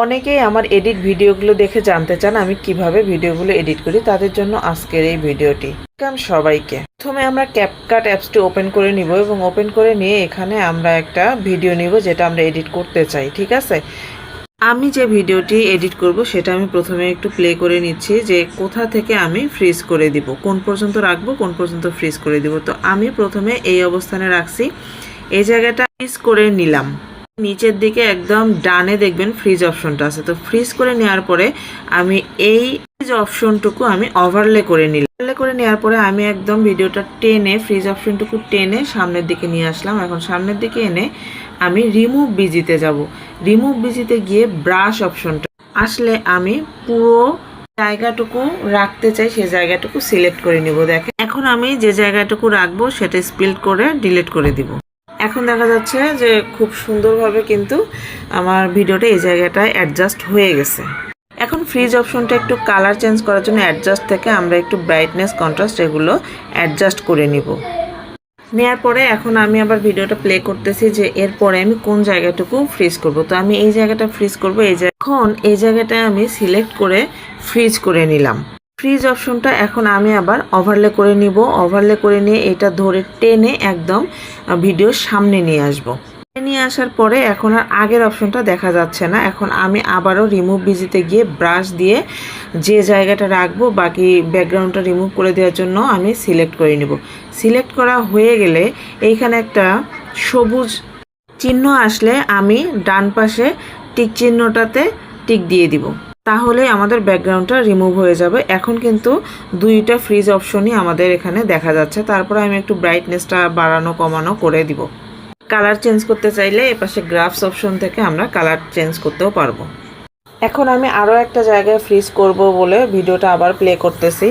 অনেকেই আমার এডিট ভিডিওগুলো দেখে জানতে চান আমি কিভাবে ভিডিওগুলো এডিট করি, তাদের জন্য আজকের এই ভিডিওটি। সবাইকে প্রথমে আমরা ক্যাপকাট অ্যাপসটি ওপেন করে নিব এবং ওপেন করে নিয়ে এখানে আমরা একটা ভিডিও নিব যেটা আমরা এডিট করতে চাই। ঠিক আছে, আমি যে ভিডিওটি এডিট করব সেটা আমি প্রথমে একটু প্লে করে নিচ্ছি যে কোথা থেকে আমি ফ্রিজ করে দিব, কোন পর্যন্ত রাখবো, কোন পর্যন্ত ফ্রিজ করে দিব। তো আমি প্রথমে এই অবস্থানে রাখছি, এই জায়গাটা ফ্রিজ করে নিলাম। নিচের দিকে একদম ডানে দেখবেন ফ্রিজ অপশনটা আছে, তো ফ্রিজ করে নেওয়ার পরে আমি এই ফ্রিজ অপশনটুকু আমি ওভারলে করে নিলাম। ওভারলে করে নেওয়ার পরে আমি একদম ভিডিওটা টেনে ফ্রিজ অপশনটুকু টেনে সামনের দিকে নিয়ে আসলাম। এখন সামনের দিকে এনে আমি রিমুভ বিজিতে যাব। রিমুভ বিজিতে গিয়ে ব্রাশ অপশনটা আসলে আমি পুরো জায়গাটুকু রাখতে চাই, সেই জায়গাটুকু সিলেক্ট করে নিব। দেখেন এখন আমি যে জায়গাটুকু রাখবো সেটা স্পিল্ড করে ডিলিট করে দিব। এখন দেখা যাচ্ছে যে খুব সুন্দরভাবে কিন্তু আমার ভিডিওটা এই জায়গাটায় অ্যাডজাস্ট হয়ে গেছে। এখন ফ্রিজ অপশনটা একটু কালার চেঞ্জ করার জন্য অ্যাডজাস্ট থেকে আমরা একটু ব্রাইটনেস কন্ট্রাস্ট এগুলো অ্যাডজাস্ট করে নিব। নেওয়ার পরে এখন আমি আবার ভিডিওটা প্লে করতেছি যে এরপরে আমি কোন জায়গাটুকু ফ্রিজ করব। তো আমি এই জায়গাটা ফ্রিজ করব। এখন এই জায়গাটায় আমি সিলেক্ট করে ফ্রিজ করে নিলাম। ফ্রিজ অপশনটা এখন আমি আবার ওভারলে করে নিব। ওভারলে করে নিয়ে এটা ধরে টেনে একদম ভিডিওর সামনে নিয়ে আসব। নিয়ে আসার পরে এখন আর আগের অপশনটা দেখা যাচ্ছে না। এখন আমি আবারও রিমুভ বিজিতে গিয়ে ব্রাশ দিয়ে যে জায়গাটা রাখবো বাকি ব্যাকগ্রাউন্ডটা রিমুভ করে দেওয়ার জন্য আমি সিলেক্ট করে নিব। সিলেক্ট করা হয়ে গেলে এইখানে একটা সবুজ চিহ্ন আসলে আমি ডান পাশে টিক চিহ্নটাতে টিক দিয়ে দিব, তাহলে আমাদের ব্যাকগ্রাউন্ডটা রিমুভ হয়ে যাবে। এখন কিন্তু দুইটা ফ্রিজ অপশনই আমাদের এখানে দেখা যাচ্ছে। তারপরে আমি একটু ব্রাইটনেসটা বাড়ানো কমানো করে দিব। কালার চেঞ্জ করতে চাইলে এপাশে গ্রাফস অপশন থেকে আমরা কালার চেঞ্জ করতেও পারবো। এখন আমি আরও একটা জায়গায় ফ্রিজ করব বলে ভিডিওটা আবার প্লে করতেছি।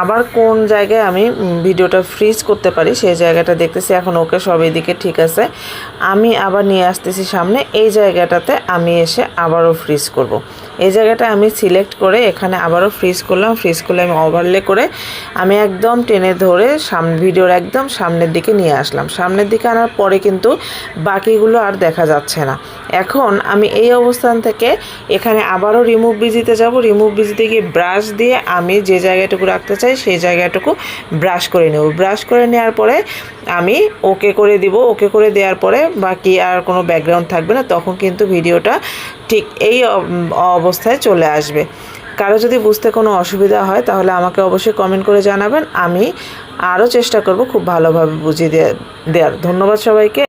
আবার কোন জায়গায় আমি ভিডিওটা ফ্রিজ করতে পারি সেই জায়গাটা দেখতেছি। এখন ওকে সব এদিকে ঠিক আছে, আমি আবার নিয়ে আসতেছি সামনে। এই জায়গাটাতে আমি এসে আবারও ফ্রিজ করব। এই জায়গাটা আমি সিলেক্ট করে এখানে আবারও ফ্রিজ করলাম। ফ্রিজ করলে আমি ওভারলে করে আমি একদম টেনে ধরে ভিডিওর একদম সামনের দিকে নিয়ে আসলাম। সামনের দিকে আনার পরে কিন্তু বাকিগুলো আর দেখা যাচ্ছে না। এখন আমি এই অবস্থান থেকে এখানে আবারও রিমুভ বিজিতে যাব। রিমুভ বিজিতে গিয়ে ব্রাশ দিয়ে আমি যে জায়গাটুকু রাখতে চাই সেই জায়গাটুকু ব্রাশ করে নেব। ব্রাশ করে নেওয়ার পরে আমি ওকে করে দিব। ওকে করে দেওয়ার পরে বাকি আর কোনো ব্যাকগ্রাউন্ড থাকবে না, তখন কিন্তু ভিডিওটা ঠিক এই অবস্থায় চলে আসবে। কারো যদি বুঝতে কোনো অসুবিধা হয় তাহলে আমাকে অবশ্যই কমেন্ট করে জানাবেন, আমি আরও চেষ্টা করব খুব ভালোভাবে বুঝিয়ে দেওয়ার। ধন্যবাদ সবাইকে।